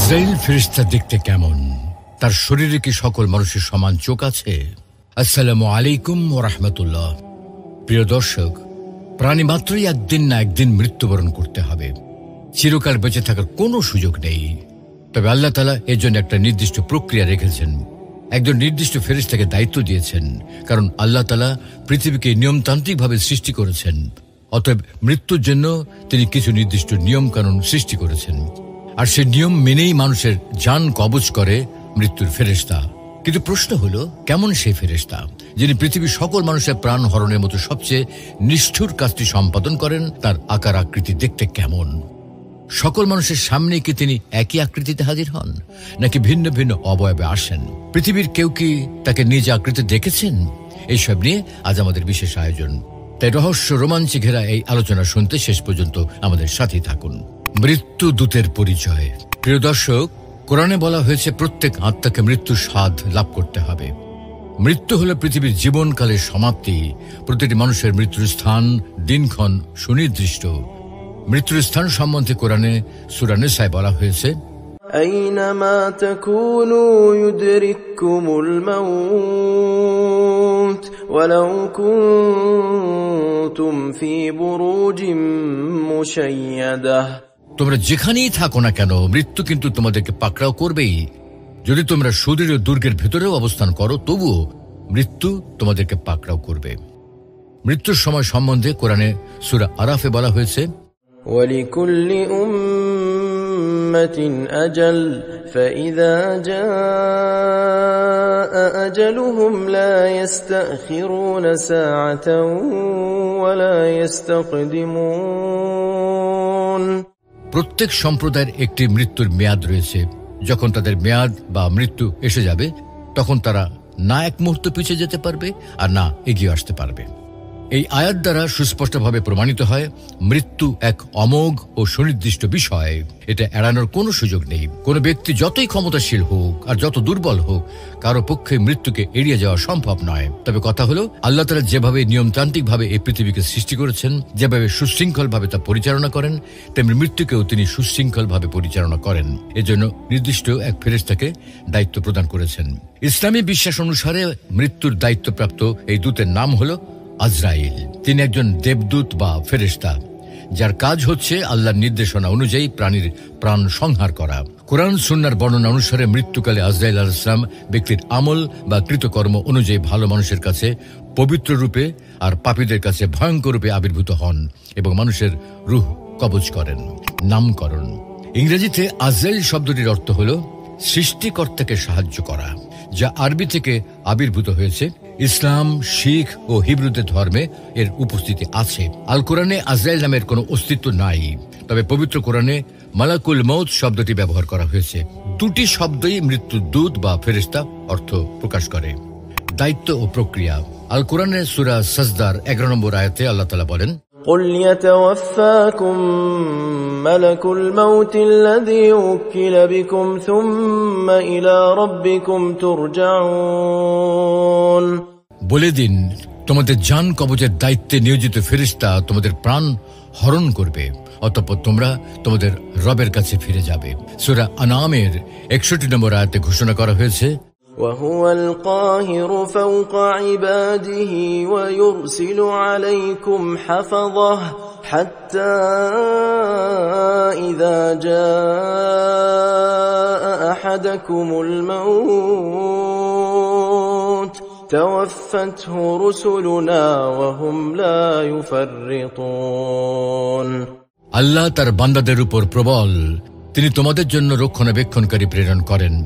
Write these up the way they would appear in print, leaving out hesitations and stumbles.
আজরাইল ফেরেশতা দেখতে কেমন? তার শরীরে কি সকল মানুষের সমান চোখ আছে? আসসালামু আলাইকুম ওয়া রাহমাতুল্লাহ। প্রিয় দর্শক, প্রাণী মাত্রই একদিন না একদিন মৃত্যুবরণ করতে হবে। চিরকাল বেঁচে থাকার কোনো সুযোগ নেই। তবে আল্লাহ তাআলা এর জন্য একটা নির্দিষ্ট প্রক্রিয়া রেখেছেন, একজন নির্দিষ্ট ফেরেশতাকে দায়িত্ব দিয়েছেন। কারণ আল্লাহ তাআলা পৃথিবীকে নিয়মতান্ত্রিকভাবে সৃষ্টি করেছেন, অতএব মৃত্যুর জন্য তিনি কিছু নির্দিষ্ট নিয়ম কানুন সৃষ্টি করেছেন। আর সে নিয়ম মেনেই মানুষের জান কবজ করে মৃত্যুর ফেরেশতা। কিন্তু প্রশ্ন হলো, কেমন সেই ফেরেশতা যিনি পৃথিবীর সকল মানুষের প্রাণ হরণের মতো সবচেয়ে নিষ্ঠুর কাজটি সম্পাদন করেন? তার আকার আকৃতি দেখতে কেমন? সকল মানুষের সামনে কি তিনি একই আকৃতিতে হাজির হন, নাকি ভিন্ন ভিন্ন অবয়বে আসেন? পৃথিবীর কেউ কি তাকে নিজ আকৃতি দেখেছেন? এইসব নিয়ে আজ আমাদের বিশেষ আয়োজন। তাই রহস্য রোমাঞ্চে ঘেরা এই আলোচনা শুনতে শেষ পর্যন্ত আমাদের সাথেই থাকুন। মৃত্যু দূতের পরিচয়। প্রিয় দর্শক, কোরআনে বলা হয়েছে প্রত্যেক আত্মাকে মৃত্যুর স্বাদ লাভ করতে হবে। মৃত্যু হল পৃথিবীর জীবনকালের সমাপ্তি। প্রতিটি মানুষের মৃত্যুর স্থান, দিনক্ষণ সুনির্দিষ্ট। মৃত্যুর স্থান সম্বন্ধে কোরআনে সূরা নিসায় বলা হয়েছে, আইনামা তাকুনু ইউদরিকুমুল মাউত ওয়ালাউ কুনতুম ফি বুরুজিম মুশাইয়াদাহ। তোমরা যেখানেই থাকো না কেন, মৃত্যু কিন্তু তোমাদেরকে পাকড়াও করবেই। যদি তোমরা সুদৃঢ় দুর্গের ভেতরেও অবস্থান করো, তবুও মৃত্যু তোমাদেরকে পাকড়াও করবে। মৃত্যুর সময় সম্বন্ধে কোরআনে সূরা আরাফে বলা হয়েছে, ওয়ালিকুল্লি উম্মাতিন আজাল ফাইযা জাআ আজালুহুম লা ইস্তাখিরুনা সাআতান ওয়া লা ইস্তাকদিমুন। প্রত্যেক সম্প্রদায়ের একটি মৃত্যুর মেয়াদ রয়েছে। যখন তাদের মেয়াদ বা মৃত্যু এসে যাবে, তখন তারা না এক মুহূর্ত পিছিয়ে যেতে পারবে আর না এগিয়ে আসতে পারবে। এই আয়াত দ্বারা সুস্পষ্টভাবে প্রমাণিত হয়, মৃত্যু এক অমোঘ ও সুনির্দিষ্ট বিষয়। এটা এড়ানোর কোনো সুযোগ নেই। কোনো ব্যক্তি যতই ক্ষমতাশীল হোক আর যত দুর্বল হোক, কারো পক্ষে মৃত্যুকে এড়িয়ে যাওয়া সম্ভব নয়। তবে কথা হলো, আল্লাহ তাআলা যেভাবে নিয়মতান্ত্রিকভাবে এই পৃথিবীকে সৃষ্টি করেছেন, যেভাবে সুশৃঙ্খলভাবে তা পরিচালনা করেন, তেমনি মৃত্যুকেও তিনি সুশৃঙ্খলভাবে পরিচালনা করেন। এজন্য নির্দিষ্ট এক ফেরেশতাকে দায়িত্ব প্রদান করেছেন। ইসলামী বিশ্বাস অনুসারে মৃত্যুর দায়িত্বপ্রাপ্ত এই দূতের নাম হলো আজরাইল। তিনি একজন দেবদূত বা ফেরেশতা, যার কাজ হচ্ছে আল্লাহর নির্দেশনা অনুযায়ী প্রাণীর প্রাণ সংহার করা। কোরআন সুন্নাহর বর্ণনা অনুসারে মৃত্যুকালে আজরাইল আলাইহিস সালাম ব্যক্তির আমল বা কৃতকর্ম অনুযায়ী ভালো মানুষের কাছে পবিত্র রূপে আর পাপীদের কাছে ভয়ঙ্কর রূপে আবির্ভূত হন এবং মানুষের রূহ কবজ করেন। নামকরণ। ইংরেজিতে আজরাইল শব্দটির অর্থ হল সৃষ্টিকর্তাকে সাহায্য করা, যা আরবি থেকে আবির্ভূত হয়েছে। ইসলাম, শিখ ও হিব্রুদের ধর্মে এর উপস্থিতি আছে। আল কোরআনে আজরাইল নামের কোনো অস্তিত্ব নাই, তবে পবিত্র কোরআনে মালাকুল মউত শব্দটি ব্যবহার করা হয়েছে। দুটি শব্দই মৃত্যুর দূত বা ফেরেশতা অর্থ প্রকাশ করে। দায়িত্ব ও প্রক্রিয়া। আল কোরআনের সূরা সাজদার 11 নম্বর আয়াতে আল্লাহ তাআলা বলেন, قل يتوفاكم ملك الموت الذي وكل بكم ثم إلى ربكم ترجعون। বলে দিন, তোমাদের জান কবজের দায়িত্বে নিয়োজিত ফেরেশতা তোমাদের প্রাণ হরণ করবে, অতঃপর তোমরা তোমাদের রবের কাছে ফিরে যাবে। সূরা আনামের 61 নম্বর আয়াতে ঘোষণা করা হয়েছে, وهو القاهر فوق عباده ويرسل عليكم حفظه حتى إذا جاء أحدكم الموت توفته رسلنا وهم لا يفرطون। আল্লাহ তার বান্দাদের উপর প্রবল, তিনি তোমাদের জন্য রক্ষণাবেক্ষণকারী প্রেরণ করেন।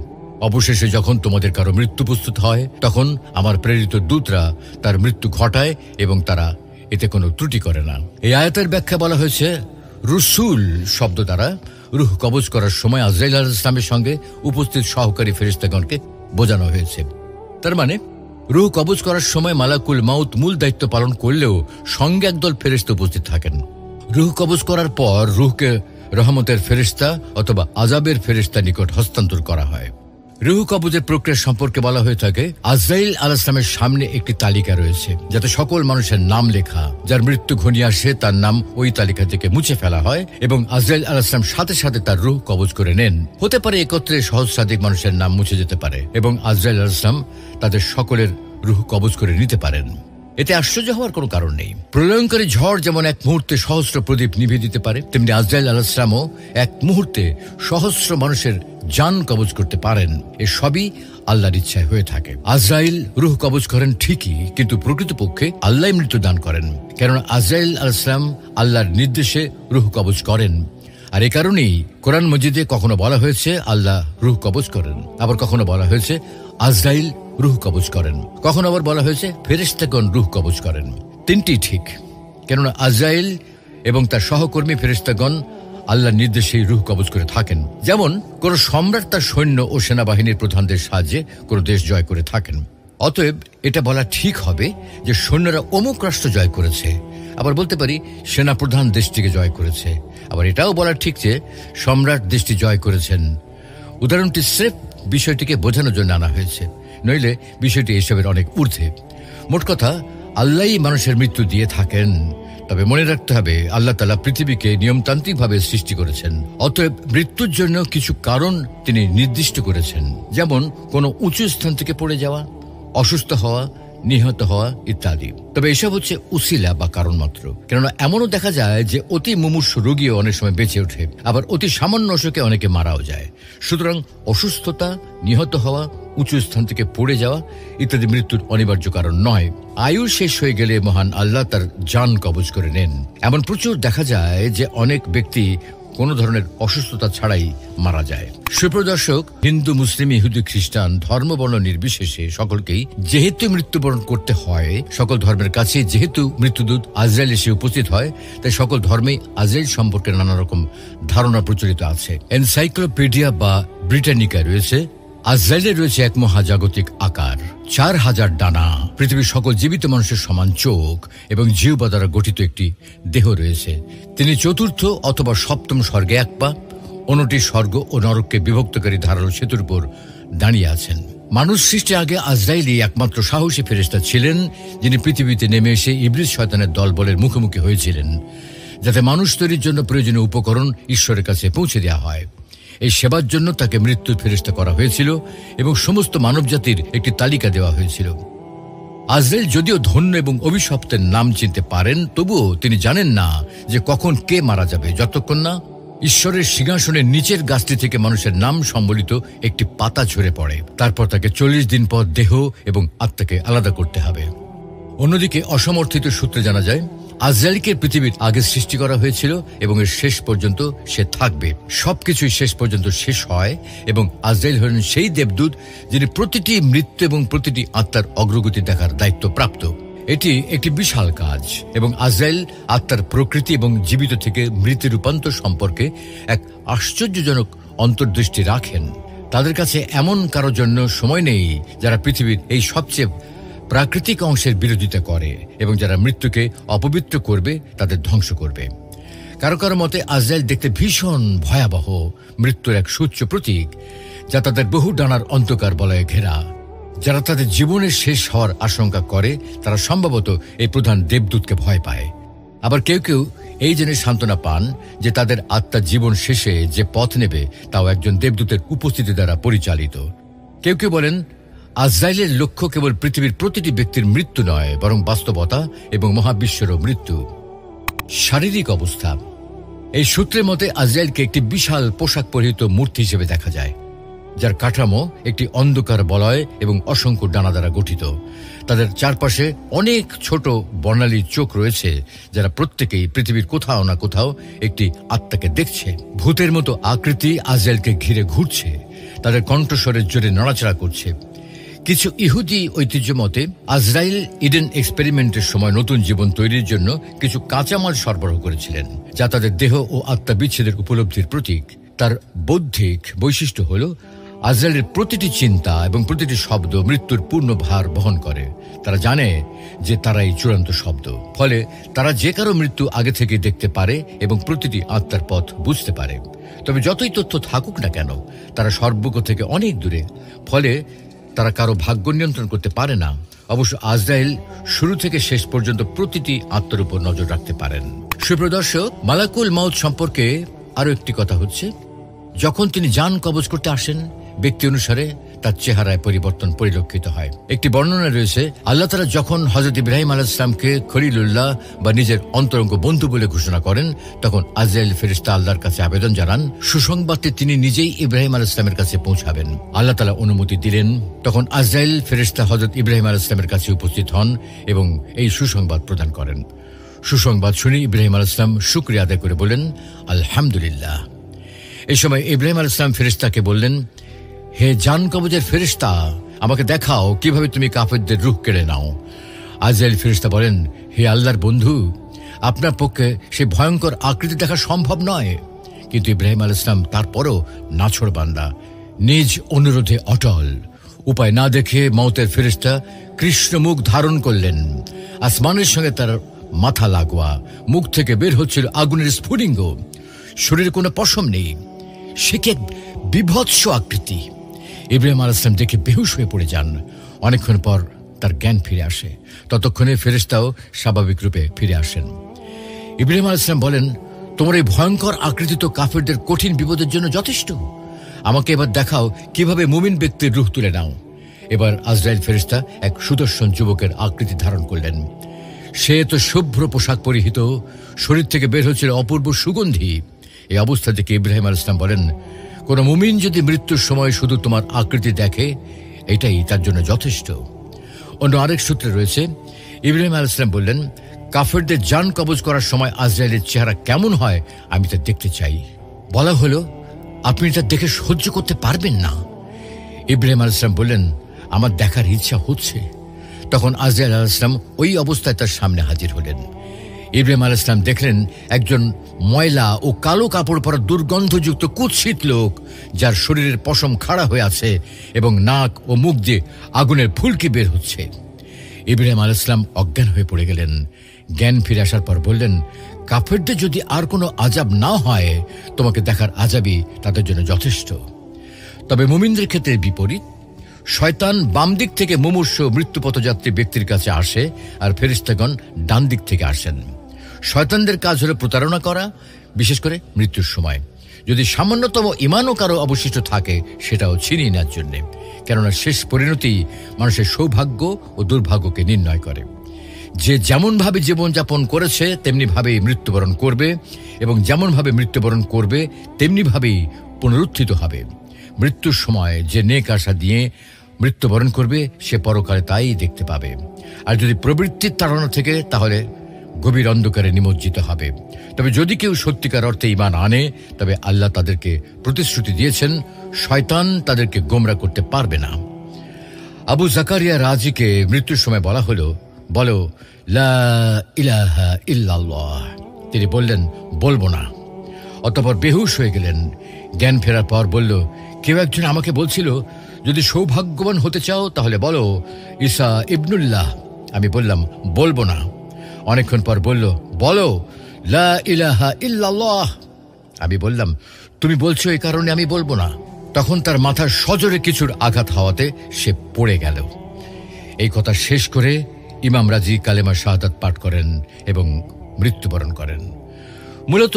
অবশেষে যখন তোমাদের কারো মৃত্যু প্রস্তুত হয়, তখন আমার প্রেরিত দূতরা তার মৃত্যু ঘটায় এবং তারা এতে কোনো ত্রুটি করে না। এই আয়াতের ব্যাখ্যা বলা হয়েছে, রসুল শব্দ দ্বারা রূহ কবজ করার সময় আজরাইল আলাইহিস সালামের সঙ্গে উপস্থিত সহকারী ফেরেশতাগণকে বোঝানো হয়েছে। তার মানে রূহ কবজ করার সময় মালাকুল মাউত মূল দায়িত্ব পালন করলেও সঙ্গে একদল ফেরেশতা উপস্থিত থাকেন। রূহ কবজ করার পর রূহকে রহমতের ফেরেশতা অথবা আযাবের ফেরেশতার নিকট হস্তান্তর করা হয়। রুহ কবজের প্রক্রিয়া সম্পর্কে বলা হয়ে থাকে, আজরাইল আলাইহিস সালামের সামনে একটি তালিকা রয়েছে, যাতে সকল মানুষের নাম লেখা। যার মৃত্যু ঘনিয়ে আসে তার নাম ওই তালিকা থেকে মুছে ফেলা হয় এবং আজরাইল আলাইহিস সালাম সাথে সাথে তার রুহ কবজ করে নেন। হতে পারে একত্রে সহস্রাধিক মানুষের নাম মুছে যেতে পারে এবং আজরাইল আলাইহিস সালাম তাদের সকলের রুহ কবজ করে নিতে পারেন। এতে আশ্চর্য হওয়ার কোনো কারণ নেই। প্রলয়ঙ্কারী ঝড় যেমন এক মুহূর্তে সহস্র প্রদীপ নিভিয়ে দিতে পারে, তেমনি আজরাইল আলাইহিস সালামও এক মুহূর্তে সহস্র মানুষের জান কবজ করতে পারেন। এ সবই আল্লাহর ইচ্ছায় হয়ে থাকে। আজরাইল রুহ কবজ করেন ঠিকই, কিন্তু প্রকৃতপক্ষে আল্লাহ মৃত্যু দান করেন, কেননা আজরাইল আলাইহিস সালাম আল্লাহর নির্দেশে রুহ কবজ করেন। আর এ কারণেই কোরআন মজিদে কখনো বলা হয়েছে আল্লাহ রুহ কবজ করেন, আবার কখনো বলা হয়েছে আজরাইল রুহ কবজ করেন, কখনো আবার বলা হয়েছে ফেরেশতাগণ রুহ কবজ করেন। তিনটি ঠিক, কেননা আজরাইল এবং তার সহকর্মী ফেরেশতাগণ আল্লাহর নির্দেশেই রুহ কবজ করে থাকেন। যেমন কোন সম্রাট তার সৈন্য ও সেনাবাহিনীর প্রধানদের সাহায্যে কোন দেশ জয় করে থাকেন। অতএব এটা বলা ঠিক হবে যে সৈন্যরা অমুক রাষ্ট্র জয় করেছে, আবার বলতে পারি সেনাপ্রধান দেশটিকে জয় করেছে। আবার এটাও বলা ঠিক যে সম্রাট দেশটি জয় করেছেন। উদাহরণটি স্রেফ বিষয়টিকে বোঝানোর জন্য আনা হয়েছে, নইলে বিষয়টি এসবের অনেক ঊর্ধ্বে। মোট কথা, আল্লাহই মানুষের মৃত্যু দিয়ে থাকেন। তবে মনে রাখতে হবে, আল্লাহ তাআলা পৃথিবীকে নিয়মতান্ত্রিকভাবে সৃষ্টি করেছেন। অতএব মৃত্যুর জন্য কিছু কারণ তিনি নির্দিষ্ট করেছেন, যেমন কোনো উঁচু স্থান থেকে পড়ে যাওয়া, অসুস্থ হওয়া, নিহত হওয়া ইত্যাদি। তবে এসব হচ্ছে উসিলা বা কারণ মাত্র, কেননা এমনও দেখা যায় যে অতি মুমূর্ষু রোগীও অনেক সময় বেঁচে ওঠে, আবার অতি সামান্য অসুখে অনেকে মারাও যায়। সুতরাং অসুস্থতা, নিহত হওয়া, উঁচু স্থান থেকে পড়ে যাওয়া ইত্যাদি মৃত্যুর অনিবার্য কারণ নয়। আয়ু শেষ হয়ে গেলে মহান আল্লাহ তার জান কবজ করে নেন। এমন প্রচুর দেখা যায় যে অনেক ব্যক্তি কোনো ধরনের অসুস্থতা ছাড়াই মারা যায়। সুপ্রদর্শক, হিন্দু, মুসলিম, ইহুদি, খ্রিস্টান ধর্মবর্ণ নির্বিশেষে সকলকেই যেহেতু মৃত্যুবরণ করতে হয়, সকল ধর্মের কাছে যেহেতু মৃত্যুদূত আজরাইল এসে উপস্থিত হয়, তাই সকল ধর্মেই আজরাইল সম্পর্কে নানা রকম ধারণা প্রচলিত আছে। এনসাইক্লোপিডিয়া বা ব্রিটানিকা রয়েছে, আজরাইলের রয়েছে এক মহাজাগতিক আকার, 4000 ডানা, পৃথিবীর সকল জীবিত মানুষের সমান চোখ এবং জিহ্বা দ্বারা গঠিত একটি দেহ রয়েছে। তিনি চতুর্থ অথবা সপ্তম স্বর্গে এক পা, অন্যটি স্বর্গ ও নরককে বিভক্তকারী ধারালো সেতুর উপর দাঁড়িয়ে আছেন। মানুষ সৃষ্টির আগে আজরাইলই একমাত্র সাহসী ফেরেশতা ছিলেন, যিনি পৃথিবীতে নেমে এসে ইবলিস শয়তানের দলবলের মুখোমুখি হয়েছিলেন, যাতে মানুষ তৈরির জন্য প্রয়োজনীয় উপকরণ ঈশ্বরের কাছে পৌঁছে দেওয়া হয়। এই সেবার জন্য তাকে মৃত্যুর ফেরেশতা করা হয়েছিল এবং সমস্ত মানবজাতির একটি তালিকা দেওয়া হয়েছিল। আজরাইল যদিও ধন্য এবং অভিশপ্তের নাম চিনতে পারেন, তবুও তিনি জানেন না যে কখন কে মারা যাবে, যতক্ষণ না ঈশ্বরের সিংহাসনের নিচের গাছটি থেকে মানুষের নাম সম্বলিত একটি পাতা ঝরে পড়ে। তারপর তাকে 40 দিন পর দেহ এবং আত্মাকে আলাদা করতে হবে। অন্যদিকে অসমর্থিত সূত্রে জানা যায়, আজরাইলকে পৃথিবীর আগে সৃষ্টি করা হয়েছিল এবং এর শেষ পর্যন্ত সে থাকবে। সবকিছুই শেষ পর্যন্ত শেষ হয় এবং আজরাইল হলেন সেই দেবদূত যিনি প্রতিটি মৃত্যু এবং প্রতিটি আত্মার অগ্রগতি দেখার দায়িত্ব প্রাপ্ত। এটি একটি বিশাল কাজ এবং আজরাইল আত্মার প্রকৃতি এবং জীবিত থেকে মৃত্যু রূপান্তর সম্পর্কে এক আশ্চর্যজনক অন্তর্দৃষ্টি রাখেন। তাদের কাছে এমন কারোর জন্য সময় নেই যারা পৃথিবীর এই সবচেয়ে প্রাকৃতিক অংশের বিরোধিতা করে এবং যারা মৃত্যুকে অপবিত্র করবে, তাদের ধ্বংস করবে। কারো কারো মতে আজরাইল দেখতে ভীষণ ভয়াবহ, মৃত্যুর এক সুচ্চ প্রতীক, যা তাদের বহু ডানার অন্ধকার বলয়ে ঘেরা। যারা তাদের জীবনের শেষ হওয়ার আশঙ্কা করে, তারা সম্ভবত এই প্রধান দেবদূতকে ভয় পায়। আবার কেউ কেউ এই জেনে সান্ত্বনা পান যে তাদের আত্মার জীবন শেষে যে পথ নেবে তাও একজন দেবদূতের উপস্থিতি দ্বারা পরিচালিত। কেউ কেউ বলেন আজরাইলের লক্ষ্য কেবল পৃথিবীর প্রতিটি ব্যক্তির মৃত্যু নয়, বরং বাস্তবতা এবং মহাবিশ্বেরও মৃত্যু। শারীরিক অবস্থা, এই সূত্রের মতে আজরাইলকে একটি বিশাল পোশাক পরিহিত মূর্তি হিসেবে দেখা যায়, যার কাঠামো একটি অন্ধকার বলয় এবং অসংখ্য ডানা দ্বারা গঠিত। তাদের চারপাশে অনেক ছোট বর্ণালী চোখ রয়েছে, যারা প্রত্যেকেই পৃথিবীর কোথাও না কোথাও একটি আত্মাকে দেখছে। ভূতের মতো আকৃতি আজরাইলকে ঘিরে ঘুরছে, তাদের কণ্ঠস্বরের জোরে নড়াচড়া করছে। কিছু ইহুদি ঐতিহ্য মতে আজরাইল ইডেন এক্সপেরিমেন্টের সময় নতুন জীবন তৈরির জন্য কিছু কাঁচামাল সরবরাহ করেছিলেন, যা তাদের দেহ ও আত্মা বিচ্ছেদের উপলব্ধির প্রতীক। তার বৌদ্ধিক বৈশিষ্ট্য হল আজরাইলের প্রতিটি চিন্তা এবং প্রতিটি শব্দ মৃত্যুর পূর্ণ ভার বহন করে। তারা জানে যে তারাই চূড়ান্ত শব্দ, ফলে তারা যে কারো মৃত্যু আগে থেকে দেখতে পারে এবং প্রতিটি আত্মার পথ বুঝতে পারে। তবে যতই তথ্য থাকুক না কেন, তারা সর্বজ্ঞ থেকে অনেক দূরে, ফলে তারা কারো ভাগ্য নিয়ন্ত্রণ করতে পারে না। অবশ্য আজরাইল শুরু থেকে শেষ পর্যন্ত প্রতিটি আত্মার উপর নজর রাখতে পারেন। সুপ্রিয় দর্শক, মালাকুল মাউত সম্পর্কে আরো একটি কথা হচ্ছে, যখন তিনি জান কবজ করতে আসেন, ব্যক্তি অনুসারে তার চেহারায় পরিবর্তন পরিলক্ষিত হয়। একটি বর্ণনা রয়েছে, আল্লাহ তাআলা যখন হযরত ইব্রাহিম আলাইহিস সালামকে খলিলুল্লাহ বা নিজের অন্তরঙ্গ বন্ধু বলে ঘোষণা করেন, তখন আজরাইল ফেরেশতা আল্লাহর কাছে আবেদন জানান সুসংবাদটি তিনি নিজেই ইব্রাহিম আলাইহিস সালামের কাছে পৌঁছাবেন। আল্লাহ তাআলা অনুমতি দিলেন। তখন আজরাইল ফেরেশতা হযরত ইব্রাহিম আলাইহিস সালামের কাছে উপস্থিত হন এবং এই সুসংবাদ প্রদান করেন। সুসংবাদ শুনে ইব্রাহিম আলাইহিস সালাম শুকরিয়া আদায় করে বলেন, আলহামদুলিল্লাহ। এই সময় ইব্রাহিম আলাইহিস সালাম ফেরেশতাকে বললেন, হে জান কবজের ফেরেশতা, আমাকে দেখাও কিভাবে তুমি কাফেরদের রূহ কেড়ে নাও। আজরাইল ফেরেশতা বলেন, হে আল্লাহর বন্ধু, আপনার পক্ষে সেই ভয়ঙ্কর আকৃতি দেখা সম্ভব নয়। কিন্তু ইব্রাহিম আলাইহিস সালাম তারপরও নাছোড় বান্দা, নিজ অনুরোধে অটল। উপায় না দেখে মওতের ফেরেশতা কৃষ্ণ মুখ ধারণ করলেন। আসমানের সঙ্গে তার মাথা লাগোয়া, মুখ থেকে বের হচ্ছিল আগুনের স্ফুলিঙ্গ, শরীরে কোনো পশম নেই। সে কি এক বিভৎস আকৃতি! ইব্রাহিম আলাইহিস সালাম দেখে বেহুশ হয়ে পড়ে যান। অনেকক্ষণ পর তার জ্ঞান ফিরে আসে। ততক্ষণে ফেরেশতাও স্বাভাবিক রূপে ফিরে আসেন। ইব্রাহিম আলাইহিস সালাম বলেন, তোমার এই ভয়ঙ্কর আকৃতি তো কাফেরদের কঠিন বিপদের জন্য যথেষ্ট। আমাকে এবার দেখাও কিভাবে মুমিন ব্যক্তির রূহ তুলে নাও। এবার আজরাইল ফেরেশতা এক সুদর্শন যুবকের আকৃতি ধারণ করলেন। সে তো শুভ্র পোশাক পরিহিত, শরীর থেকে বের হচ্ছিল অপূর্ব সুগন্ধি। এই অবস্থা থেকে ইব্রাহিম আলাইহিস সালাম বলেন, কোন মুমিন যদি মৃত্যুর সময় শুধু তোমার আকৃতি দেখে, এটাই তার জন্য যথেষ্ট। অন্য আরেক সূত্রে রয়েছে, ইব্রাহিম আলাইহিস সালাম বললেন, কাফেরদের জান কবজ করার সময় আজরাইলের চেহারা কেমন হয় আমি তা দেখতে চাই। বলা হলো, আপনি তা দেখে সহ্য করতে পারবেন না। ইব্রাহিম আলাইহিস সালাম বললেন, আমার দেখার ইচ্ছা হচ্ছে। তখন আজরাইল আলাইহিস সালাম ওই অবস্থায় তার সামনে হাজির হলেন। ইব্রাহিম আলাইহিস সালাম দেখলেন একজন ময়লা ও কালো কাপড় পরা দুর্গন্ধযুক্ত কুৎসিত লোক, যার শরীরের পশম খাড়া হয়ে আছে এবং নাক ও মুখ দিয়ে আগুনের ফুলকি বের হচ্ছে। ইব্রাহিম আলাইহিস সালাম অজ্ঞান হয়ে পড়ে গেলেন। জ্ঞান ফিরে আসার পর বললেন, কাফেরদের যদি আর কোনো আযাব না হয়, তোমাকে দেখার আযাবই তাদের জন্য যথেষ্ট। তবে মুমিনদের ক্ষেত্রে বিপরীত। শয়তান বাম দিক থেকে মুমূর্ষ মৃত্যুপথযাত্রী ব্যক্তির কাছে আসে, আর ফেরেশতাগণ ডান দিক থেকে আসেন। শয়তানদের কাজ হলো প্রতারণা করা, বিশেষ করে মৃত্যুর সময়। যদি সামান্যতম ইমানও কারো অবশিষ্ট থাকে, সেটাও ছিনিয়ে নেওয়ার জন্য। কেননা শেষ পরিণতি মানুষের সৌভাগ্য ও দুর্ভাগ্যকে নির্ণয় করে। যে যেমনভাবে জীবনযাপন করেছে তেমনিভাবেই মৃত্যুবরণ করবে, এবং যেমনভাবে মৃত্যুবরণ করবে তেমনিভাবেই পুনরুত্থিত হবে। মৃত্যুর সময় যে নেক আশা দিয়ে মৃত্যুবরণ করবে, সে পরকালে তাই দেখতে পাবে। আর যদি প্রবৃত্তির তাড়না থেকে, তাহলে গভীর অন্ধকারে নিমজ্জিত হবে। তবে যদি কেউ সত্যিকার অর্থে ঈমান আনে, তবে আল্লাহ তাদেরকে প্রতিশ্রুতি দিয়েছেন, শয়তান তাদেরকে গোমরা করতে পারবে না। আবু জাকারিয়া রাজিকে মৃত্যুর সময় বলা হলো, বলো লা ইলাহা ইল্লাল্লাহ। তিনি বললেন, বলবো না। অতঃপর বেহুশ হয়ে গেলেন। জ্ঞান ফেরার পর বলল, কেউ একজন আমাকে বলছিল, যদি সৌভাগ্যবান হতে চাও তাহলে বলো ঈসা ইবনুল্লাহ। আমি বললাম, বলবো না। অনেকক্ষণ পর বলল, বলো লা ইলাহা ইল্লাল্লাহ। আমি বললাম, তুমি বলছো এই কারণে আমি বলবো না। তখন তার মাথার সজোরে কিছুর আঘাত হওয়াতে সে পড়ে গেল। এই কথা শেষ করে ইমাম রাজি কালেমা শাহাদাত পাঠ করেন এবং মৃত্যুবরণ করেন। মূলত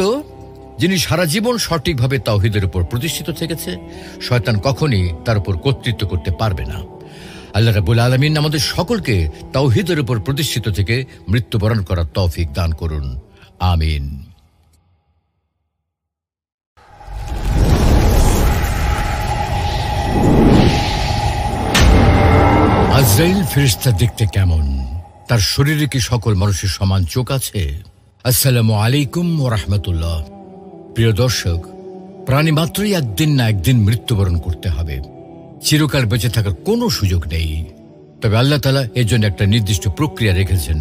যিনি সারা জীবন সঠিকভাবে তাওহীদের উপর প্রতিষ্ঠিত থেকেছে, শয়তান কখনই তার উপর কর্তৃত্ব করতে পারবে না। আল্লাহ রাব্বুল আলামিন আমাদের সকলকে তাওহীদের উপর প্রতিষ্ঠিত থেকে মৃত্যুবরণ করার তৌফিক দান করুন। আমিন। আজরাইল ফেরেশতা দেখতে কেমন? তার শরীরে কি সকল মানুষের সমান চোখ আছে? আসসালামু আলাইকুম ওয়া রাহমাতুল্লাহ। প্রিয় দর্শক, প্রাণী মাত্রই একদিন না একদিন মৃত্যুবরণ করতে হবে। চিরকাল বেঁচে থাকার কোনো সুযোগ নেই। তবে আল্লাহ তাআলা এর জন্য একটা নির্দিষ্ট প্রক্রিয়া রেখেছেন,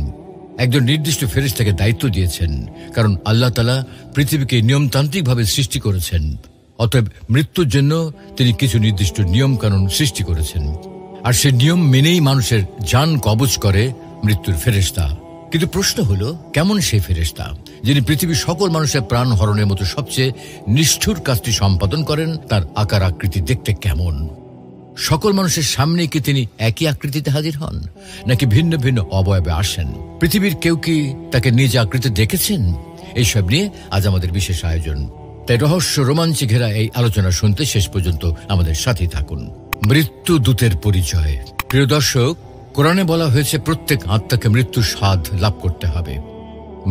একজন নির্দিষ্ট ফেরেশতাকে দায়িত্ব দিয়েছেন। কারণ আল্লাহ তাআলা পৃথিবীকে নিয়মতান্ত্রিকভাবে সৃষ্টি করেছেন। অতএব মৃত্যুর জন্য তিনি কিছু নির্দিষ্ট নিয়মকানুন সৃষ্টি করেছেন, আর সে নিয়ম মেনেই মানুষের জান কবজ করে মৃত্যুর ফেরেশতা। কিন্তু প্রশ্ন হলো, কেমন সেই ফেরেশতা যিনি পৃথিবীর সকল মানুষের প্রাণ হরণের মতো সবচেয়ে নিষ্ঠুর কাজটি সম্পাদন করেন? তার আকার আকৃতি দেখতে কেমন? সকল মানুষের সামনে কি তিনি একই আকৃতিতে হাজির হন, নাকি ভিন্ন ভিন্ন অবয়বে আসেন? পৃথিবীর কেউ কি তাকে নিজ আকৃতি দেখেছেন? এইসব নিয়ে আজ আমাদের বিশেষ আয়োজন। তাই রহস্য রোমাঞ্চে ঘেরা এই আলোচনা শুনতে শেষ পর্যন্ত আমাদের সাথেই থাকুন। মৃত্যু দূতের পরিচয়। প্রিয় দর্শক, কোরআনে বলা হয়েছে প্রত্যেক আত্মাকে মৃত্যুর স্বাদ লাভ করতে হবে।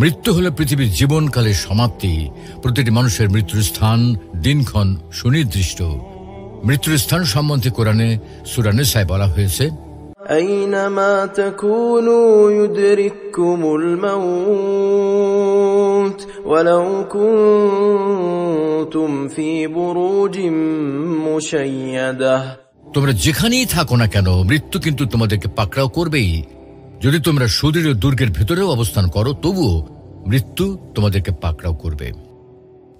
মৃত্যু হল পৃথিবীর জীবনকালের সমাপ্তি। প্রতিটি মানুষের মৃত্যুর স্থান, দিনক্ষণ সুনির্দিষ্ট। মৃত্যুর স্থান সম্বন্ধে কোরআনে সূরা নিসায় বলা হয়েছে, أينما تكونوا يدرككم الموت ولو كنتم في بروج مشيدة। তোমরা যেখানেই থাকো না কেন, মৃত্যু কিন্তু তোমাদেরকে পাকড়াও করবেই। যদি তোমরা সুদৃঢ় দুর্গের ভেতরেও অবস্থান করো, তবুও মৃত্যু তোমাদেরকে পাকড়াও করবে।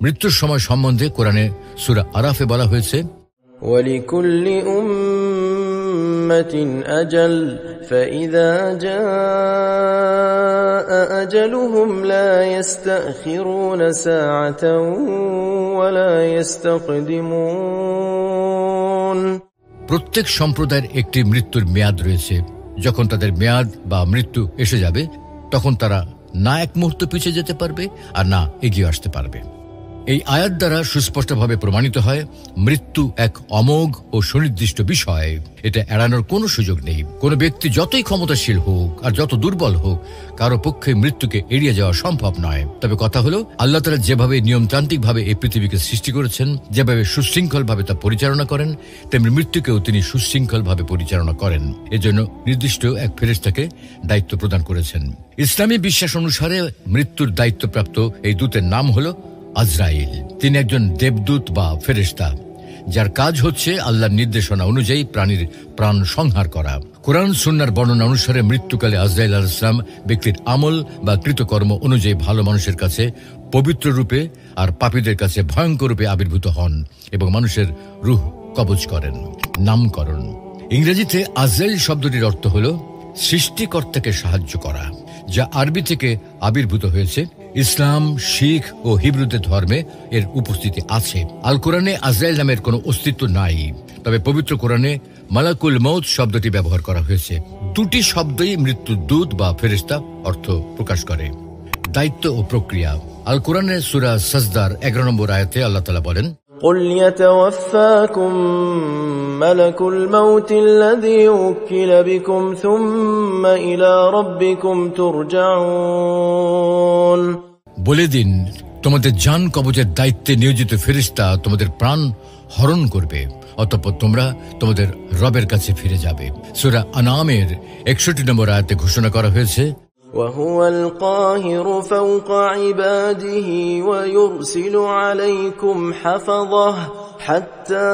মৃত্যুর সময় সম্বন্ধে কোরআনে সূরা আরাফে বলা হয়েছে, ولكل أمة أجل فإذا جاء أجلهم لا يستأخرون ساعة ولا يستقدمون। প্রত্যেক সম্প্রদায়ের একটি মৃত্যুর মেয়াদ রয়েছে। যখন তাদের মেয়াদ বা মৃত্যু এসে যাবে, তখন তারা না এক মুহূর্ত পিছিয়ে যেতে পারবে, আর না এগিয়ে আসতে পারবে। এই আয়াত দ্বারা সুস্পষ্টভাবে প্রমাণিত হয়, মৃত্যু এক অমোঘ ও সুনির্দিষ্ট বিষয়। এটা এড়ানোর কোনো সুযোগ নেই। কোনো ব্যক্তি যতই ক্ষমতাশীল হোক আর যত দুর্বল হোক, কারো পক্ষে মৃত্যুকে এড়িয়ে যাওয়া সম্ভব নয়। তবে কথা হলো, আল্লাহ তাআলা যেভাবে নিয়মতান্ত্রিকভাবে এই পৃথিবীকে সৃষ্টি করেছেন, যেভাবে সুশৃঙ্খলভাবে তা পরিচালনা করেন, তেমনি মৃত্যুকেও তিনি সুশৃঙ্খলভাবে পরিচালনা করেন। এজন্য নির্দিষ্ট এক ফেরেশতাকে দায়িত্ব প্রদান করেছেন। ইসলামী বিশ্বাস অনুসারে মৃত্যুর দায়িত্বপ্রাপ্ত এই দূতের নাম হলো আজরাইল। তিনি একজন দেবদূত বা ফেরেশতা, যার কাজ হচ্ছে আল্লাহর নির্দেশনা অনুযায়ী প্রাণীর প্রাণ সংহার করা। কোরআন সুন্নাহর বর্ণনা অনুসারে মৃত্যুকালে আজরাইল আলাইহিস সালাম ব্যক্তির আমল বা কৃতকর্ম অনুযায়ী ভালো মানুষের কাছে পবিত্র রূপে আর পাপীদের কাছে ভয়ঙ্কর রূপে আবির্ভূত হন এবং মানুষের রূহ কবজ করেন। নামকরণ। ইংরেজিতে আজরাইল শব্দটির অর্থ হল সৃষ্টিকর্তাকে সাহায্য করা, যা আরবি থেকে আবির্ভূত হয়েছে। ইসলাম, শিখ ও হিব্রুদের ধর্মে এর উপস্থিতি আছে। আল কোরআনে আজরাইল নামের কোনো অস্তিত্ব নাই, তবে পবিত্র কোরআনে মালাকুল মউত শব্দটি ব্যবহার করা হয়েছে। দুটি শব্দই মৃত্যুর দূত বা ফেরেশতা অর্থ প্রকাশ করে। দায়িত্ব ও প্রক্রিয়া। আল কোরআনের সূরা সাজদার 11 নম্বর আয়াতে আল্লাহ তাআলা বলেন, قل يتوفاكم ملك الموت الذي وكل بكم ثم إلى ربكم ترجعون। বলে দিন, তোমাদের জান কবজের দায়িত্বে নিয়োজিত ফেরেশতা তোমাদের প্রাণ হরণ করবে, অতঃপর তোমরা তোমাদের রবের কাছে ফিরে যাবে। সূরা আনামের 61 নম্বর আয়াতে ঘোষণা করা হয়েছে, وهو القاهر فوق عباده ويرسل عليكم حفظه حتى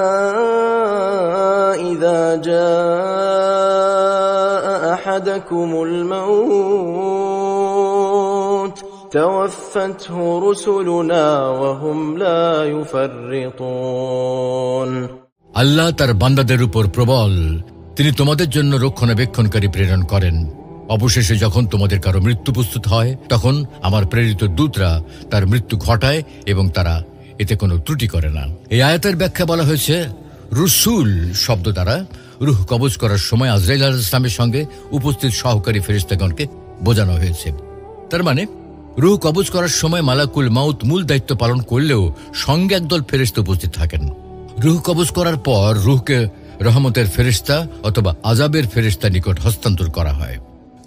إذا جاء أحدكم الموت توفته رسلنا وهم لا يفرطون। আল্লাহ তার বান্দাদের উপর প্রবল, তিনি তোমাদের জন্য রক্ষণাবেক্ষণকারী প্রেরণ করেন। অবশেষে যখন তোমাদের কারো মৃত্যু প্রস্তুত হয়, তখন আমার প্রেরিত দূতরা তার মৃত্যু ঘটায় এবং তারা এতে কোনো ত্রুটি করে না। এই আয়াতের ব্যাখ্যা বলা হয়েছে, রসুল শব্দ দ্বারা রূহ কবজ করার সময় আজরাইল আলাইহিস সালামের সঙ্গে উপস্থিত সহকারী ফেরেশতাগণকে বোঝানো হয়েছে। তার মানে রূহ কবজ করার সময় মালাকুল মাউত মূল দায়িত্ব পালন করলেও সঙ্গে একদল ফেরেশতা উপস্থিত থাকেন। রূহ কবজ করার পর রূহকে রহমতের ফেরেশতা অথবা আযাবের ফেরেশতা নিকট হস্তান্তর করা হয়।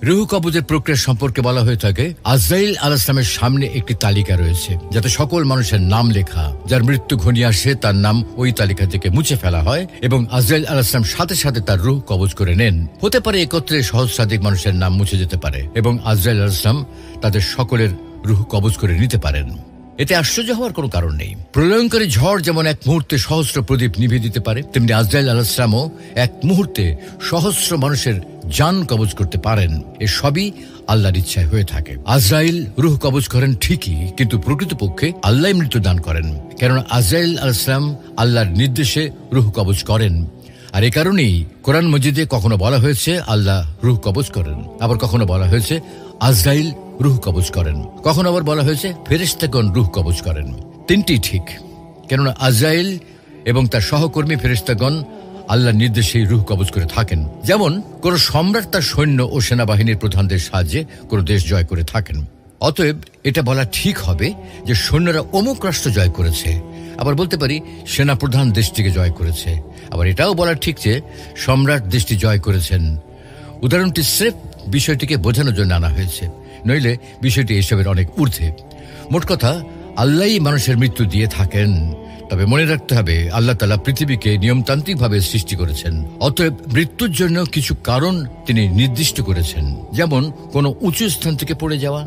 রূহ কবজের প্রক্রিয়া সম্পর্কে বলা হয়ে থাকে, আজরাইল আলাইহিস সালামের সামনে একটি তালিকা রয়েছে, যাতে সকল মানুষের নাম লেখা। যার মৃত্যু ঘনিয়ে আসে তার নাম ওই তালিকা থেকে মুছে ফেলা হয় এবং আজরাইল আলাইহিস সালাম সাথে সাথে তার রূহ কবজ করে নেন। হতে পারে একত্রে সহস্রাধিক মানুষের নাম মুছে যেতে পারে এবং আজরাইল আলাইহিস সালাম তাদের সকলের রূহ কবজ করে নিতে পারেন। এতে আশ্চর্য হওয়ার কোনো কারণ নেই। প্রলয়ঙ্কারী ঝড় যেমন এক মুহূর্তে সহস্র প্রদীপ নিভিয়ে দিতে পারে, তেমনি আজরাইল আলাইহিস সালামও এক মুহূর্তে সহস্র মানুষের জান কবজ করতে পারেন। এ সবই আল্লাহর ইচ্ছায় হয়ে থাকে। আজরাইল রূহ কবজ করেন ঠিকই, কিন্তু প্রকৃতপক্ষে আল্লাহই মৃত্যু দান করেন, কেননা আজরাইল আলাইহিস সালাম আল্লাহর নির্দেশে রূহ কবজ করেন। আর এ কারণেই কোরআন মজিদে কখনো বলা হয়েছে আল্লাহ রূহ কবজ করেন, আবার কখনো বলা হয়েছে আজরাইল রূহ কবজ করেন, কখনো আবার বলা হয়েছে ফেরেশতাগণ রূহ কবজ করেন। তিনটি ঠিক, কেননা আজরাইল এবং তার সহকর্মী ফেরেশতাগণ আল্লাহর নির্দেশেই রূহ কবজ করে থাকেন। যেমন কোন সম্রাট তার সৈন্য ও সেনাবাহিনীর প্রধানদের সাহায্যে কোন দেশ জয় করে থাকেন। অতএব এটা বলা ঠিক হবে যে সৈন্যরা অমুক রাষ্ট্র জয় করেছে, আবার বলতে পারি সেনাপ্রধান দেশটিকে জয় করেছে। আবার এটাও বলা ঠিক যে সম্রাট দেশটি জয় করেছেন। উদাহরণটি স্রেফ বিষয়টিকে বোঝানোর জন্য আনা হয়েছে, নইলে বিষয়টি এসবের অনেক ঊর্ধ্বে। মোট কথা, আল্লাহই মানুষের মৃত্যু দিয়ে থাকেন। তবে মনে রাখতে হবে আল্লাহ তাআলা পৃথিবীকে নিয়মতান্ত্রিকভাবে সৃষ্টি করেছেন, অতএব মৃত্যুর জন্য কিছু কারণ তিনি নির্দিষ্ট করেছেন, যেমন কোনো উঁচু স্থান থেকে পড়ে যাওয়া,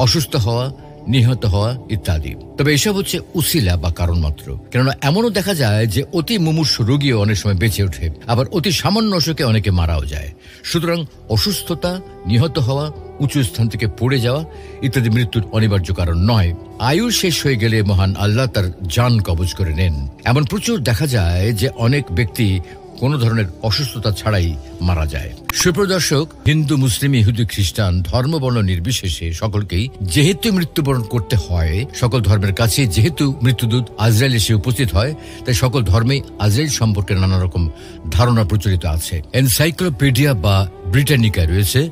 অসুস্থ হওয়া, নিহত হওয়া ইত্যাদি। তবে এসব হচ্ছে উসিলা বা কারণ মাত্র, কেননা এমনও দেখা যায় যে অতি মুমূর্ষু রোগীও অনেক সময় বেঁচে ওঠে, আবার অতি সামান্য অসুখে অনেকে মারাও যায়। সুতরাং অসুস্থতা, নিহত হওয়া, উঁচু স্থান থেকে পড়ে যাওয়া ইত্যাদি মৃত্যুর অনিবার্য কারণ নয়। আয়ু শেষ হয়ে গেলে মহান আল্লাহ তার জান কবজ করে নেন। এমন প্রচুর দেখা যায় যে অনেক ব্যক্তি কোনো ধরনের অসুস্থতা ছাড়াই মারা যায়। সুপ্রদর্শক, হিন্দু, মুসলিম, ইহুদি, খ্রিস্টান ধর্মবর্ণ নির্বিশেষে সকলকেই যেহেতু মৃত্যুবরণ করতে হয়, সকল ধর্মের কাছে যেহেতু মৃত্যুদূত আজরাইল এসে উপস্থিত হয়, তাই সকল ধর্মেই আজরাইল সম্পর্কে নানা রকম ধারণা প্রচলিত আছে। এনসাইক্লোপিডিয়া বা ব্রিটানিকা রয়েছে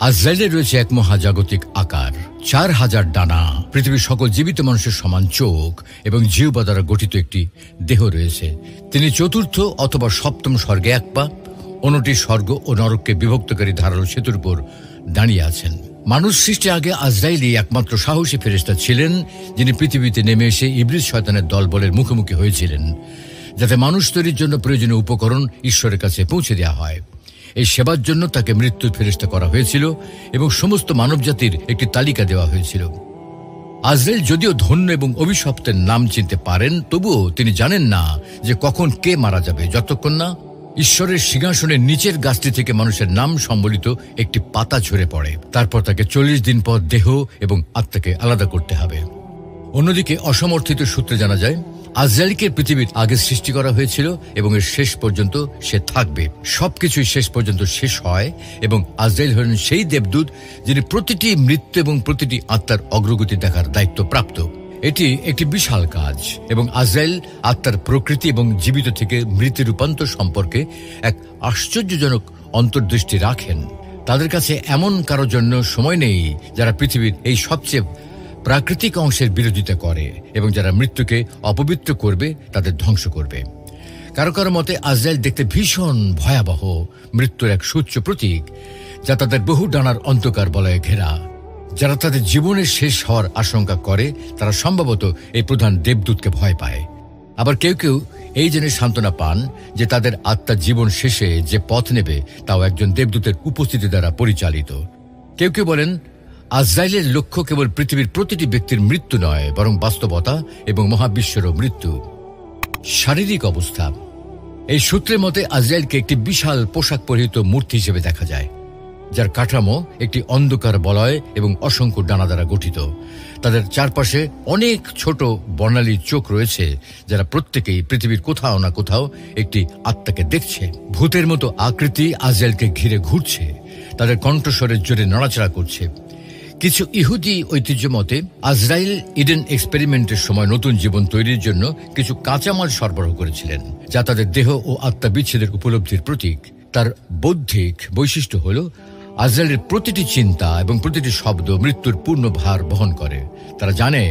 আজরাইলের রয়েছে এক মহাজাগতিক আকার, 4000 ডানা, পৃথিবীর সকল জীবিত মানুষের সমান চোখ এবং জিহ্বা দ্বারা গঠিত একটি দেহ রয়েছে। তিনি চতুর্থ অথবা সপ্তম স্বর্গে এক পা, অন্যটি স্বর্গ ও নরককে বিভক্তকারী ধারালো সেতুর উপর দাঁড়িয়ে আছেন। মানুষ সৃষ্টির আগে আজরাইলই একমাত্র সাহসী ফেরেশতা ছিলেন, যিনি পৃথিবীতে নেমে এসে ইবলিস শয়তানের দলবলের মুখোমুখি হয়েছিলেন, যাতে মানুষ তৈরির জন্য প্রয়োজনীয় উপকরণ ঈশ্বরের কাছে পৌঁছে দেওয়া হয়। এই সেবার জন্য তাকে মৃত্যুর ফেরেশতা করা হয়েছিল এবং সমস্ত মানবজাতির একটি তালিকা দেওয়া হয়েছিল। আজরাইল যদিও ধন্য এবং অভিশপ্তের নাম চিনতে পারেন, তবুও তিনি জানেন না যে কখন কে মারা যাবে, যতক্ষণ না ঈশ্বরের সিংহাসনের নিচের গাছটি থেকে মানুষের নাম সম্বলিত একটি পাতা ঝরে পড়ে। তারপর তাকে 40 দিন পর দেহ এবং আত্মাকে আলাদা করতে হবে। অন্যদিকে অসমর্থিত সূত্রে জানা যায় আজরাইলকে পৃথিবীর আগে সৃষ্টি করা হয়েছিল এবং এর শেষ পর্যন্ত সে থাকবে। সবকিছুই শেষ পর্যন্ত শেষ হয় এবং আজরাইল হলেন সেই দেবদূত যিনি প্রতিটি মৃত্যু এবং প্রতিটি আত্মার অগ্রগতি দেখার দায়িত্ব প্রাপ্ত। এটি একটি বিশাল কাজ এবং আজরাইল আত্মার প্রকৃতি এবং জীবিত থেকে মৃত্যু রূপান্তর সম্পর্কে এক আশ্চর্যজনক অন্তর্দৃষ্টি রাখেন। তাদের কাছে এমন কারোর জন্য সময় নেই যারা পৃথিবীর এই সবচেয়ে প্রাকৃতিক অংশের বিরোধিতা করে এবং যারা মৃত্যুকে অপবিত্র করবে, তাদের ধ্বংস করবে। কারো কারো মতে আজরাইল দেখতে ভীষণ ভয়াবহ, মৃত্যুর এক সুচ্চ প্রতীক, যা তাদের বহু ডানার অন্ধকার বলয়ে ঘেরা। যারা তাদের জীবনের শেষ হওয়ার আশঙ্কা করে তারা সম্ভবত এই প্রধান দেবদূতকে ভয় পায়। আবার কেউ কেউ এই জেনে সান্ত্বনা পান যে তাদের আত্মার জীবন শেষে যে পথ নেবে তাও একজন দেবদূতের উপস্থিতি দ্বারা পরিচালিত। কেউ কেউ বলেন আজরাইলের লক্ষ্য কেবল পৃথিবীর প্রতিটি ব্যক্তির মৃত্যু নয়, বরং বাস্তবতা এবং মহাবিশ্বেরও মৃত্যু। শারীরিক অবস্থা, এই সূত্রের মতে আজরাইলকে একটি বিশাল পোশাক পরিহিত মূর্তি হিসেবে দেখা যায়, যার কাঠামো একটি অন্ধকার বলয় এবং অসংখ্য ডানা দ্বারা গঠিত। তাদের চারপাশে অনেক ছোট বর্ণালী চোখ রয়েছে, যারা প্রত্যেকেই পৃথিবীর কোথাও না কোথাও একটি আত্মাকে দেখছে। ভূতের মতো আকৃতি আজরাইলকে ঘিরে ঘুরছে, তাদের কণ্ঠস্বরের জোরে নড়াচড়া করছে। কিছু ইহুদি ঐতিহ্য মতে আজরাইল ইডেন এক্সপেরিমেন্টের সময় নতুন জীবন তৈরির জন্য কিছু কাঁচামাল সরবরাহ করেছিলেন, যা তাদের দেহ ও আত্মা বিচ্ছেদের উপলব্ধির প্রতীক। তার বৌদ্ধিক বৈশিষ্ট্য হল আজরাইলের প্রতিটি চিন্তা এবং প্রতিটি শব্দ মৃত্যুর পূর্ণ ভার বহন করে। তারা জানে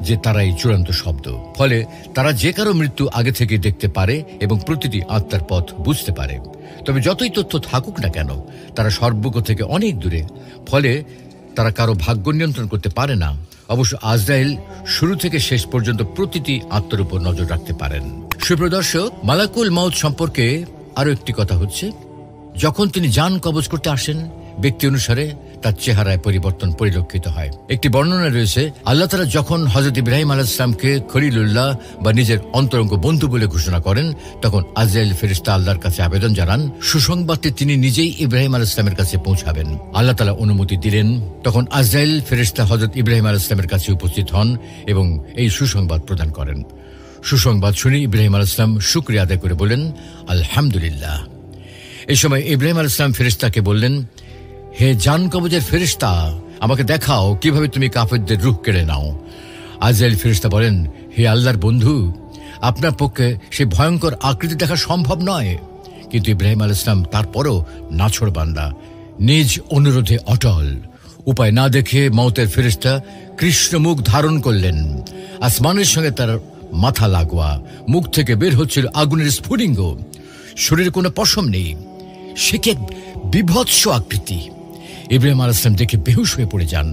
যে তারাই চূড়ান্ত শব্দ, ফলে তারা যে কারো মৃত্যু আগে থেকে দেখতে পারে এবং প্রতিটি আত্মার পথ বুঝতে পারে। তবে যতই তথ্য থাকুক না কেন, তারা সর্বজ্ঞ থেকে অনেক দূরে, ফলে তারা কারো ভাগ্য নিয়ন্ত্রণ করতে পারে না। অবশ্য আজরাইল শুরু থেকে শেষ পর্যন্ত প্রতিটি আত্মার উপর নজর রাখতে পারেন। সুপ্রদর্শক, মালাকুল মাউত সম্পর্কে আরো একটি কথা হচ্ছে, যখন তিনি জান কবজ করতে আসেন, ব্যক্তি অনুসারে তার চেহারায় পরিবর্তন পরিলক্ষিত হয়। একটি বর্ণনা রয়েছে, আল্লাহ তাআলা যখন হযরত ইব্রাহিম আলাইহিস সালামকে খলিলুল্লাহ বা নিজের অন্তরঙ্গ বন্ধু বলে ঘোষণা করেন, তখন আজরাইল ফেরেশতা আল্লাহর কাছে আবেদন জানান সুসংবাদটি তিনি নিজেই ইব্রাহিম আলাইহিস সালামের কাছে পৌঁছাবেন। আল্লাহ তাআলা অনুমতি দিলেন। তখন আজরাইল ফেরেশতা হযরত ইব্রাহিম আলাইহিস সালামের কাছে উপস্থিত হন এবং এই সুসংবাদ প্রদান করেন। সুসংবাদ শুনে ইব্রাহিম আলাইহিস সালাম শুকরিয়া আদায় করে বলেন, আলহামদুলিল্লাহ। এই সময় ইব্রাহিম আলাইহিস সালাম ফেরেশতাকে বললেন, হে জান কবজের ফেরেশতা, আমাকে দেখাও কিভাবে তুমি কাফেরদের রূহ কেড়ে নাও। আজরাইল ফেরেশতা বলেন, হে আল্লাহর বন্ধু, আপনার পক্ষে সেই ভয়ঙ্কর আকৃতি দেখা সম্ভব নয়। কিন্তু ইব্রাহিম আলাইহিস সালাম তারপরও নাছোড় বান্দা, নিজ অনুরোধে অটল। উপায় না দেখে মওতের ফেরেশতা কৃষ্ণ মুখ ধারণ করলেন। আসমানের সঙ্গে তার মাথা লাগোয়া, মুখ থেকে বের হচ্ছিল আগুনের স্ফুলিঙ্গ, শরীরে কোনো পশম নেই। সে কি এক বিভৎস আকৃতি! ইব্রাহিম আলাইহিস সালাম দেখে বেহুশ হয়ে পড়ে যান।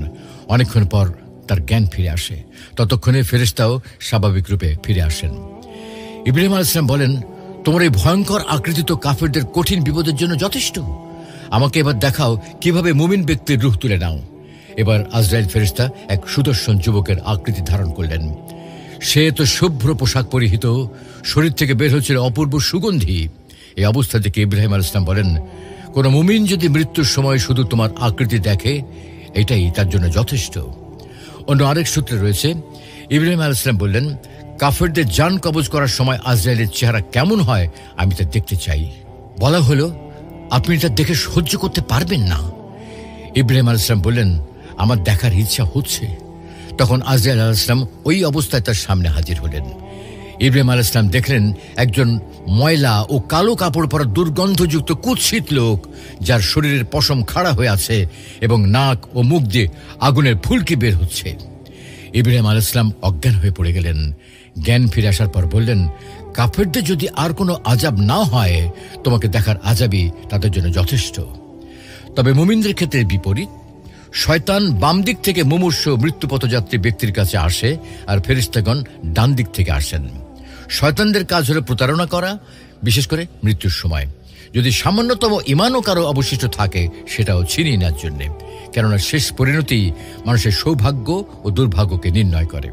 অনেকক্ষণ পর তার জ্ঞান ফিরে আসে। ততক্ষণে ফেরেশতাও স্বাভাবিক রূপে ফিরে আসেন। ইব্রাহিম আলাইহিস সালাম বলেন, তোমার এই ভয়ঙ্কর আকৃতি তো কাফেরদের কঠিন বিপদের জন্য যথেষ্ট। আমাকে এবার দেখাও কিভাবে মুমিন ব্যক্তির রূহ তুলে নাও। এবার আজরাইল ফেরেশতা এক সুদর্শন যুবকের আকৃতি ধারণ করলেন। সে তো শুভ্র পোশাক পরিহিত, শরীর থেকে বের হচ্ছিল অপূর্ব সুগন্ধি। এই অবস্থা থেকে ইব্রাহিম আলাইহিস সালাম বলেন, কোন মুমিন যদি মৃত্যুর সময় শুধু তোমার আকৃতি দেখে, এটাই তার জন্য যথেষ্ট। অন্য আরেক সূত্রে রয়েছে, ইব্রাহিম আলাইহিস সালাম বললেন, কাফেরদের জান কবজ করার সময় আজরাইলের চেহারা কেমন হয় আমি তা দেখতে চাই। বলা হলো, আপনি তা দেখে সহ্য করতে পারবেন না। ইব্রাহিম আলাইহিস সালাম বললেন, আমার দেখার ইচ্ছা হচ্ছে। তখন আজরাইল আলাইহিস সালাম ওই অবস্থায় তার সামনে হাজির হলেন। ইব্রাহিম আলাইহিস সালাম দেখলেন একজন ময়লা ও কালো কাপড় পরা দুর্গন্ধযুক্ত কুৎসিত লোক, যার শরীরের পশম খাড়া হয়ে আছে এবং নাক ও মুখ দিয়ে আগুনের ফুলকি বের হচ্ছে। ইব্রাহিম আলাইহিস সালাম অজ্ঞান হয়ে পড়ে গেলেন। জ্ঞান ফিরে আসার পর বললেন, কাফেরদের যদি আর কোনো আযাব না হয়, তোমাকে দেখার আযাবই তাদের জন্য যথেষ্ট। তবে মুমিনদের ক্ষেত্রে বিপরীত। শয়তান বাম দিক থেকে মুমূর্ষ মৃত্যুপথযাত্রী ব্যক্তির কাছে আসে, আর ফেরেশতাগণ ডান দিক থেকে আসেন। শয়তানদের কাজ হলো প্রতারণা করা, বিশেষ করে মৃত্যুর সময়। যদি সামান্যতম ইমানও কারো অবশিষ্ট থাকে, সেটাও ছিনিয়ে নেওয়ার জন্য। কেননা শেষ পরিণতি মানুষের সৌভাগ্য ও দুর্ভাগ্যকে নির্ণয় করে।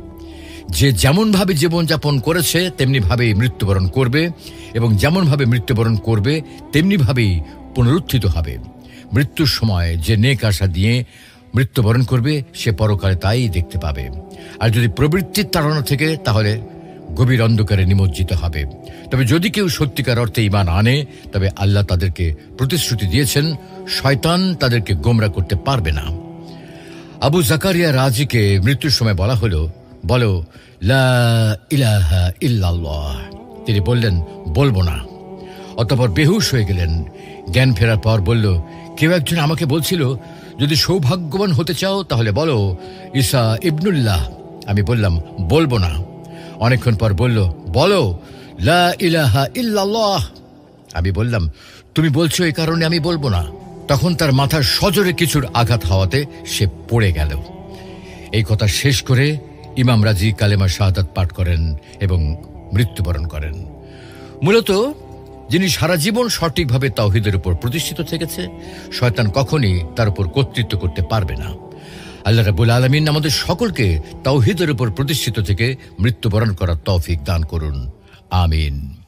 যে যেমনভাবে জীবনযাপন করেছে তেমনিভাবেই মৃত্যুবরণ করবে, এবং যেমনভাবে মৃত্যুবরণ করবে তেমনিভাবেই পুনরুত্থিত হবে। মৃত্যুর সময় যে নেক আশা দিয়ে মৃত্যুবরণ করবে, সে পরকালে তাই দেখতে পাবে। আর যদি প্রবৃত্তির তাড়না থেকে, তাহলে গভীর অন্ধকারে নিমজ্জিত হবে। তবে যদি কেউ সত্যিকার অর্থে ঈমান আনে, তবে আল্লাহ তাদেরকে প্রতিশ্রুতি দিয়েছেন, শয়তান তাদেরকে গোমরা করতে পারবে না। আবু জাকারিয়া রাজিকে মৃত্যুর সময় বলা হলো, বলো লা ইলাহা ইল্লাল্লাহ। তিনি বললেন, বলবো না। অতঃপর বেহুশ হয়ে গেলেন। জ্ঞান ফেরার পর বলল, কেউ একজন আমাকে বলছিল, যদি সৌভাগ্যবান হতে চাও তাহলে বলো ঈসা ইবনুল্লাহ। আমি বললাম, বলবো না। অনেকক্ষণ পর বলল, বলো লা ইলাহা ইল্লাল্লাহ। আমি বললাম, তুমি বলছো এই কারণে আমি বলবো না। তখন তার মাথার সজোরে কিছুর আঘাত হওয়াতে সে পড়ে গেল। এই কথা শেষ করে ইমাম রাজি কালেমা শাহাদাত পাঠ করেন এবং মৃত্যুবরণ করেন। মূলত যিনি সারা জীবন সঠিকভাবে তাওহীদের উপর প্রতিষ্ঠিত থেকেছে, শয়তান কখনই তার উপর কর্তৃত্ব করতে পারবে না। আল্লাহ রাব্বুল আলামিন আমাদের সকলকে তাওহীদের উপর প্রতিষ্ঠিত থেকে মৃত্যুবরণ করার তৌফিক দান করুন। আমিন।